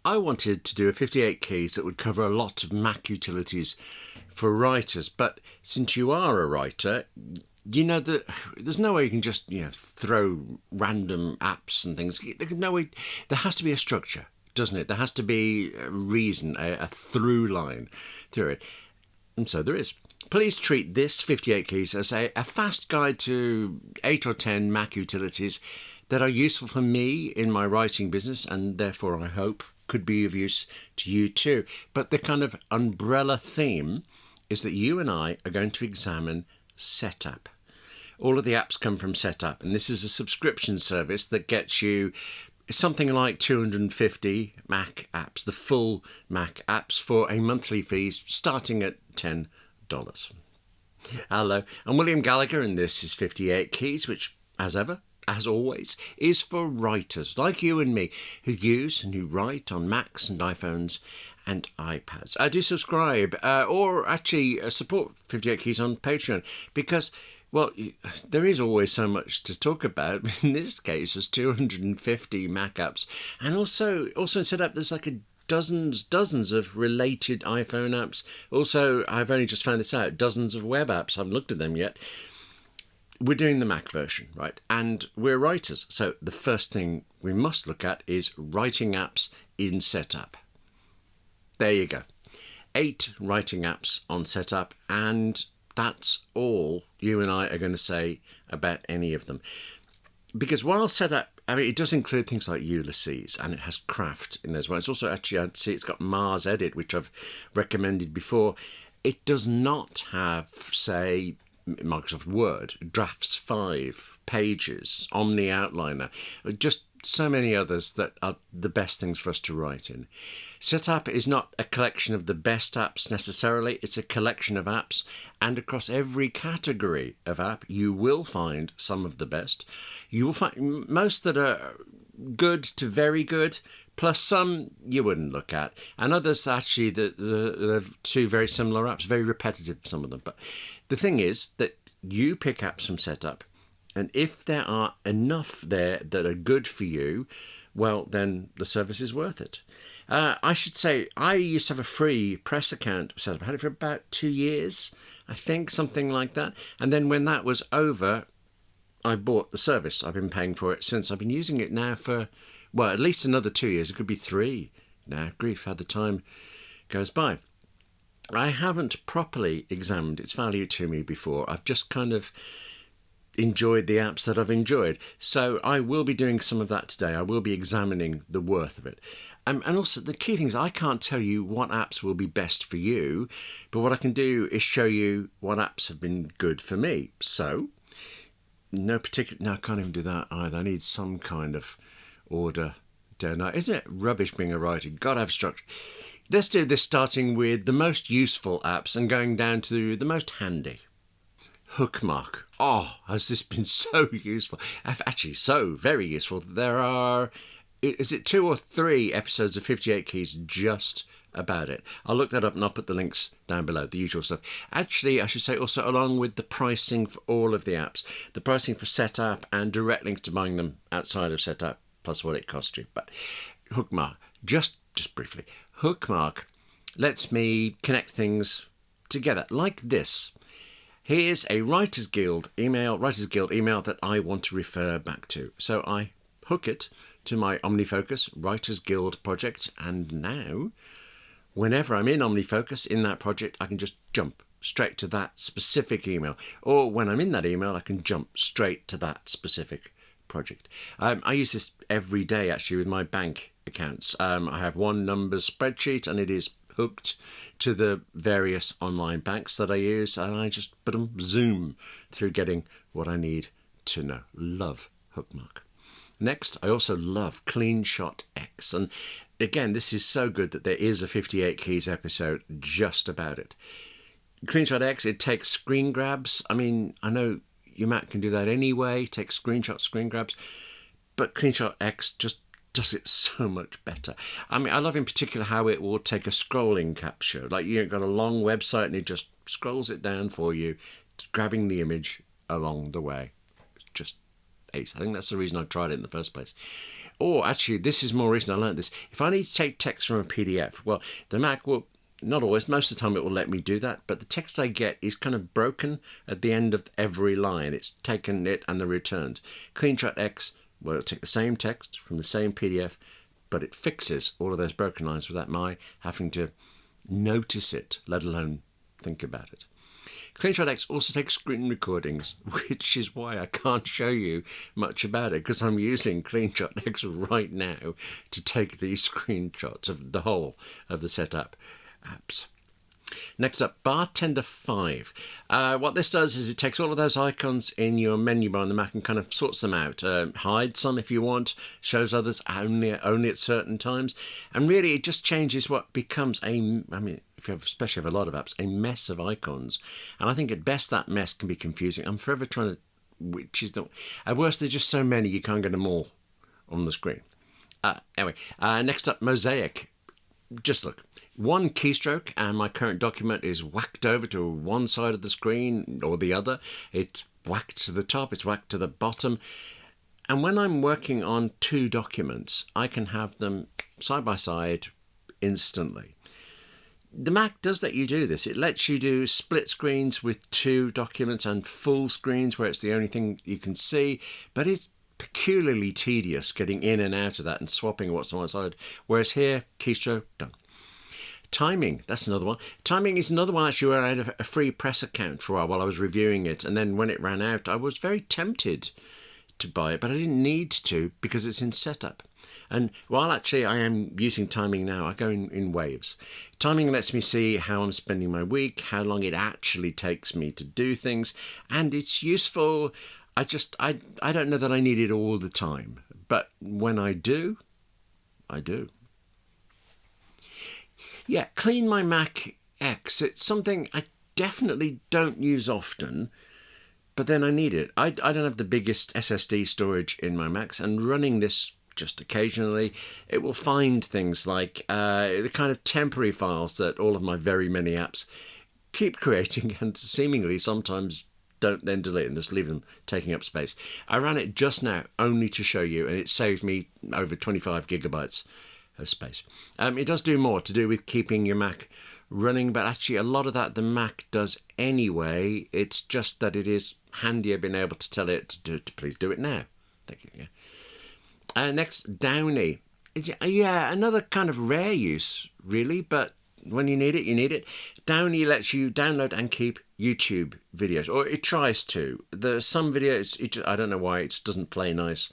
I wanted to do a 58 keys that would cover a lot of Mac utilities for writers, but since you are a writer, you know that there's no way you can just throw random apps and things. There's no way. There has to be a structure, doesn't it? There has to be a reason, a through line through it, and so there is. Please treat this 58 keys as a fast guide to 8 or 10 Mac utilities that are useful for me in my writing business, and therefore I hope could be of use to you too. But the kind of umbrella theme is that you and I are going to examine Setapp. All of the apps come from Setapp, and this is a subscription service that gets you something like 250 Mac apps, the full Mac apps, for a monthly fee starting at $10. Hello, I'm William Gallagher, and this is 58 Keys, which, as ever, as always, is for writers like you and me who use and who write on Macs and iPhones and iPads. Do subscribe or actually support 58 Keys on Patreon because, well, there is always so much to talk about. In this case, there's 250 Mac apps, and also in Setapp there's like dozens of related iPhone apps. Also, I've only just found this out, dozens of web apps. I haven't looked at them yet. We're doing the Mac version, right? And we're writers. So the first thing we must look at is writing apps in Setapp. There you go. 8 writing apps on Setapp, and that's all you and I are going to say about any of them. Because while Setapp, it does include things like Ulysses, and it has Craft in there as well. It's also actually, I'd say it's got Mars Edit, which I've recommended before. It does not have, say, Microsoft Word, Drafts 5, Pages, Omni Outliner, just so many others that are the best things for us to write in. Setapp is not a collection of the best apps necessarily, it's a collection of apps, and across every category of app you will find some of the best. You will find most that are good to very good, plus some you wouldn't look at, and others actually the two very similar apps, very repetitive, some of them. But the thing is that you pick apps from Setapp, and if there are enough there that are good for you, well, then the service is worth it. I should say, I used to have a free press account set up. I had it for about 2 years, I think, something like that. And then when that was over, I bought the service. I've been paying for it since. I've been using it now for, well, at least another 2 years. It could be 3 now. Grief, how the time goes by. I haven't properly examined its value to me before. I've just kind of enjoyed the apps that I've enjoyed. So I will be doing some of that today. I will be examining the worth of it. And also the key thing is I can't tell you what apps will be best for you, but what I can do is show you what apps have been good for me. So, no, I can't even do that either. I need some kind of order, don't I? Isn't it rubbish being a writer? Got to have structure. Let's do this starting with the most useful apps and going down to the most handy. HookMark. Oh, has this been so useful? Actually, so very useful. There are, is it 2 or 3 episodes of 58 Keys just about it? I'll look that up and I'll put the links down below, the usual stuff. Actually, I should say also along with the pricing for all of the apps, the pricing for Setapp and direct links to buying them outside of Setapp, plus what it costs you. But HookMark, just briefly, HookMark lets me connect things together like this. Here's a Writers Guild email that I want to refer back to. So I hook it to my OmniFocus Writers Guild project, and now, whenever I'm in OmniFocus in that project, I can just jump straight to that specific email. Or when I'm in that email, I can jump straight to that specific project. I use this every day, actually, with my bank accounts. I have one numbers spreadsheet, and it is hooked to the various online banks that I use, and I just zoom through getting what I need to know. Love HookMark. Next, I also love CleanShot X, and again, this is so good that there is a 58 Keys episode just about it. CleanShot X, it takes screen grabs. I mean, I know your Mac can do that anyway, take screen grabs, but CleanShot X just does it so much better. I mean, I love in particular how it will take a scrolling capture. Like you've got a long website and it just scrolls it down for you, grabbing the image along the way. Just ace. I think that's the reason I tried it in the first place. Or actually, this is more recent, I learned this. If I need to take text from a PDF, well, the Mac will, not always, most of the time it will let me do that, but the text I get is kind of broken at the end of every line. It's taken it and the returns. CleanShot X, well, it'll take the same text from the same PDF, but it fixes all of those broken lines without my having to notice it, let alone think about it. CleanShot X also takes screen recordings, which is why I can't show you much about it, because I'm using CleanShot X right now to take these screenshots of the whole of the Setapp apps. Next up, Bartender 5. What this does is it takes all of those icons in your menu bar on the Mac and kind of sorts them out. Hides some if you want, shows others only at certain times. And really it just changes what becomes if you have, especially have a lot of apps, a mess of icons. And I think at best that mess can be confusing. I'm forever trying to, which is not, at worst there's just so many you can't get them all on the screen. Anyway, next up, Mosaic. Just look. One keystroke and my current document is whacked over to one side of the screen or the other. It's whacked to the top, it's whacked to the bottom. And when I'm working on two documents, I can have them side by side instantly. The Mac does let you do this. It lets you do split screens with two documents and full screens where it's the only thing you can see, but it's peculiarly tedious getting in and out of that and swapping what's on one side. Whereas here, keystroke, done. Timing, that's another one. Timing is another one actually where I had a free press account for a while I was reviewing it, and then when it ran out I was very tempted to buy it, but I didn't need to because it's in Setapp. And while actually I am using timing now, I go in waves. Timing lets me see how I'm spending my week, how long it actually takes me to do things, and it's useful. I don't know that I need it all the time, but when I do, I do. Yeah, CleanMyMac X. It's something I definitely don't use often, but then I need it. I don't have the biggest SSD storage in my Macs, and running this just occasionally, it will find things like the kind of temporary files that all of my very many apps keep creating and seemingly sometimes don't then delete and just leave them taking up space. I ran it just now only to show you, and it saved me over 25 gigabytes of space. It does do more to do with keeping your Mac running, but actually a lot of that the Mac does anyway. It's just that it is handier being able to tell it to please do it now. Thank you. Yeah. Next, Downie. Yeah, another kind of rare use, really, but when you need it, you need it. Downie lets you download and keep YouTube videos, or it tries to. There's some videos, I don't know why, it just doesn't play nice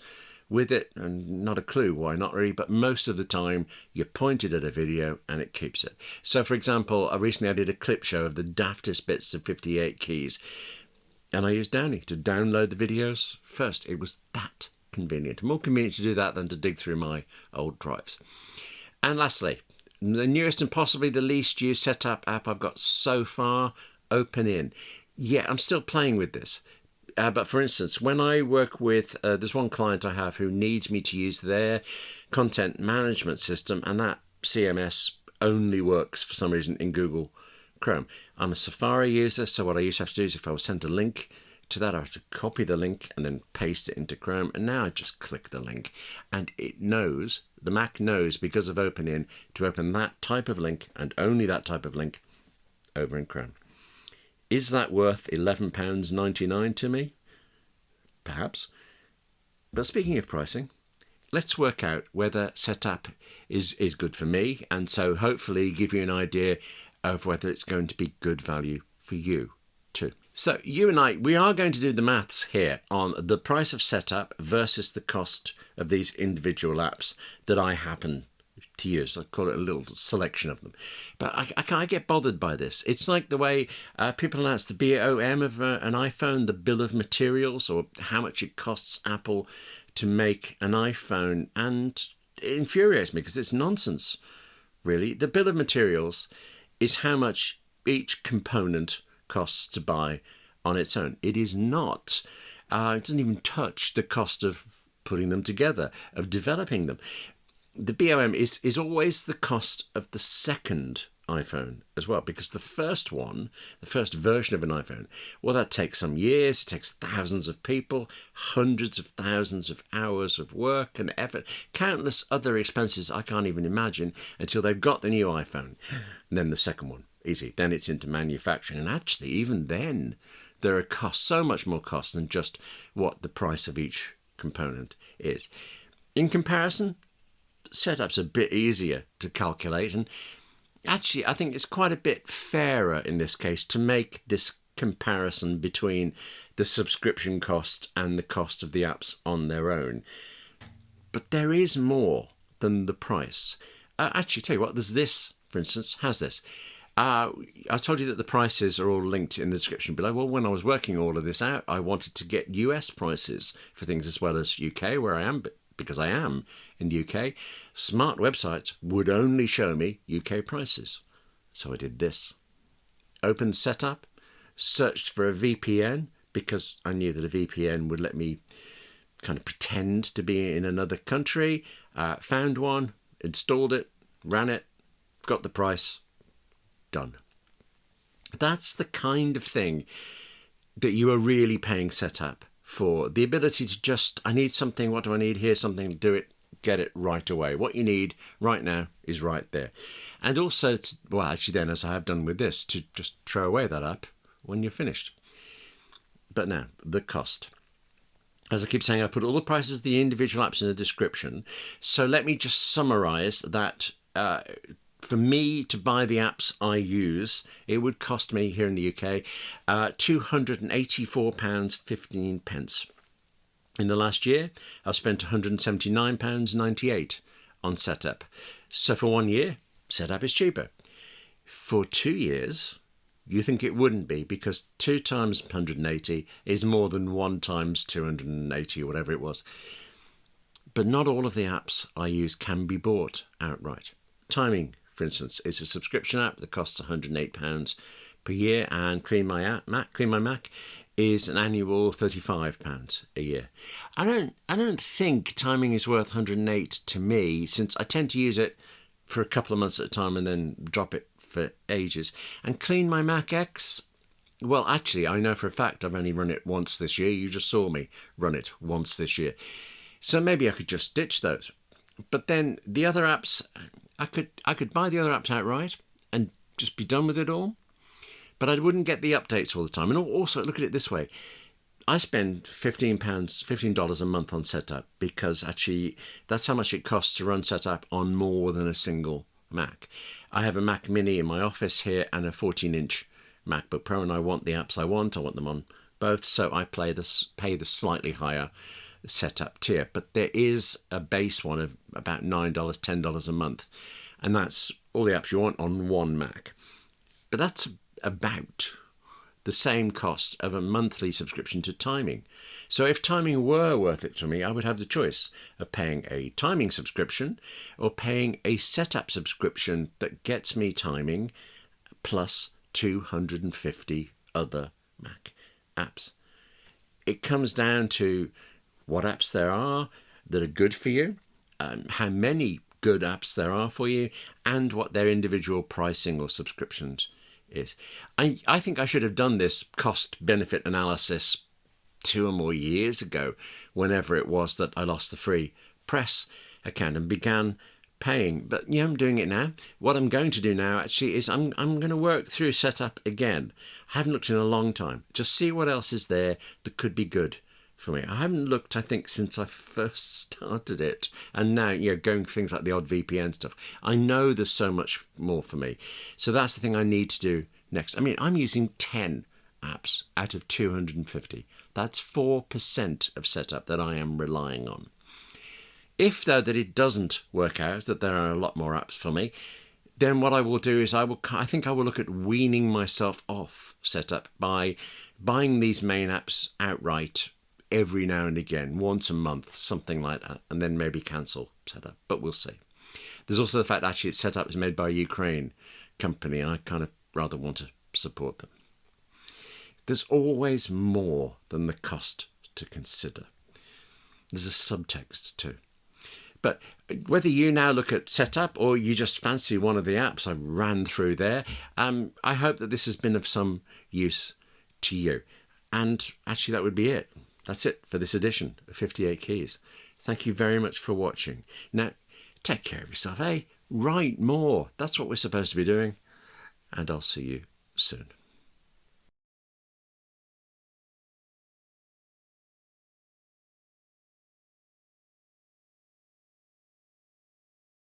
with it, and not a clue why, not really, but most of the time you're pointed at a video and it keeps it. So for example, recently I did a clip show of the daftest bits of 58 keys, and I used Downie to download the videos first. It was that convenient. More convenient to do that than to dig through my old drives. And lastly, the newest and possibly the least used Setapp app I've got so far, OpenIn. Yeah, I'm still playing with this. But for instance, when I work with, there's one client I have who needs me to use their content management system, and that CMS only works for some reason in Google Chrome. I'm a Safari user, so what I used to have to do is if I was sent a link to that, I have to copy the link and then paste it into Chrome, and now I just click the link, and it knows, the Mac knows because of OpenIn, to open that type of link and only that type of link over in Chrome. Is that worth £11.99 to me? Perhaps. But speaking of pricing, let's work out whether Setapp is good for me, and so hopefully give you an idea of whether it's going to be good value for you too. So you and I, we are going to do the maths here on the price of Setapp versus the cost of these individual apps that I happen to use. I call it a little selection of them. But I get bothered by this. It's like the way people announce the BOM of an iPhone, the bill of materials, or how much it costs Apple to make an iPhone. And it infuriates me because it's nonsense, really. The bill of materials is how much each component costs to buy on its own. It is not. It doesn't even touch the cost of putting them together, of developing them. The BOM is always the cost of the second iPhone as well, because the first one, the first version of an iPhone, well, that takes some years. It takes thousands of people, hundreds of thousands of hours of work and effort, countless other expenses I can't even imagine until they've got the new iPhone. And then the second one, easy. Then it's into manufacturing. And actually, even then, there are costs, so much more costs than just what the price of each component is. In comparison, Setup's a bit easier to calculate, and actually I think it's quite a bit fairer in this case to make this comparison between the subscription cost and the cost of the apps on their own. But there is more than the price. Actually, tell you what, there's this, for instance. How's this? I told you that the prices are all linked in the description below. Well, when I was working all of this out, I wanted to get US prices for things as well as UK, where I am, because I am in the UK. Smart websites would only show me UK prices. So I did this. Opened Setapp, searched for a VPN, because I knew that a VPN would let me kind of pretend to be in another country. Found one, installed it, ran it, got the price, done. That's the kind of thing that you are really paying Setapp for. The ability to just, I need something, what do I need? Here's something, do it, get it right away. What you need right now is right there. And also, well, actually then, as I have done with this, to just throw away that app when you're finished. But now, the cost. As I keep saying, I've put all the prices of the individual apps in the description. So let me just summarize that. For me to buy the apps I use, it would cost me here in the UK £284.15. In the last year, I've spent £179.98 on Setapp. So for 1 year, Setapp is cheaper. For 2 years, you think it wouldn't be, because 2 times 180 is more than 1 times 280, or whatever it was. But not all of the apps I use can be bought outright. Timing, for instance, is a subscription app that costs £108 per year, and CleanMyMac is an annual £35 a year. I don't think timing is worth £108 to me, since I tend to use it for a couple of months at a time and then drop it for ages. And CleanMyMac X, well, actually, I know for a fact I've only run it once this year. You just saw me run it once this year. So maybe I could just ditch those. But then the other apps, I could buy the other apps outright and just be done with it all, but I wouldn't get the updates all the time. And also, look at it this way. I spend $15 a month on Setapp, because actually that's how much it costs to run Setapp on more than a single Mac. I have a Mac Mini in my office here and a 14-inch MacBook Pro, and I want the apps I want them on both, so I pay the slightly higher Setapp tier. But there is a base one of about $9, $10 a month, and that's all the apps you want on one Mac. But that's about the same cost of a monthly subscription to timing. So if timing were worth it for me, I would have the choice of paying a timing subscription or paying a Setapp subscription that gets me timing plus 250 other Mac apps. It comes down to what apps there are that are good for you, how many good apps there are for you, and what their individual pricing or subscriptions is. I think I should have done this cost-benefit analysis 2 or more years ago, whenever it was that I lost the free press account and began paying. But yeah, I'm doing it now. What I'm going to do now actually is I'm going to work through Setapp again. I haven't looked in a long time. Just see what else is there that could be good for me. I haven't looked, I think, since I first started it. And now, going for things like the odd VPN stuff. I know there's so much more for me. So that's the thing I need to do next. I mean, I'm using 10 apps out of 250. That's 4% of Setapp that I am relying on. If, though, that it doesn't work out, that there are a lot more apps for me, then what I will do is I think I will look at weaning myself off Setapp by buying these main apps outright every now and again, once a month, something like that, and then maybe cancel Setapp, but we'll see. There's also the fact that actually Setapp is made by a Ukraine company, and I kind of rather want to support them. There's always more than the cost to consider. There's a subtext too. But whether you now look at Setapp or you just fancy one of the apps I ran through there, I hope that this has been of some use to you. And actually, that would be it. That's it for this edition of 58 Keys. Thank you very much for watching. Now, take care of yourself, eh? Write more. That's what we're supposed to be doing. And I'll see you soon.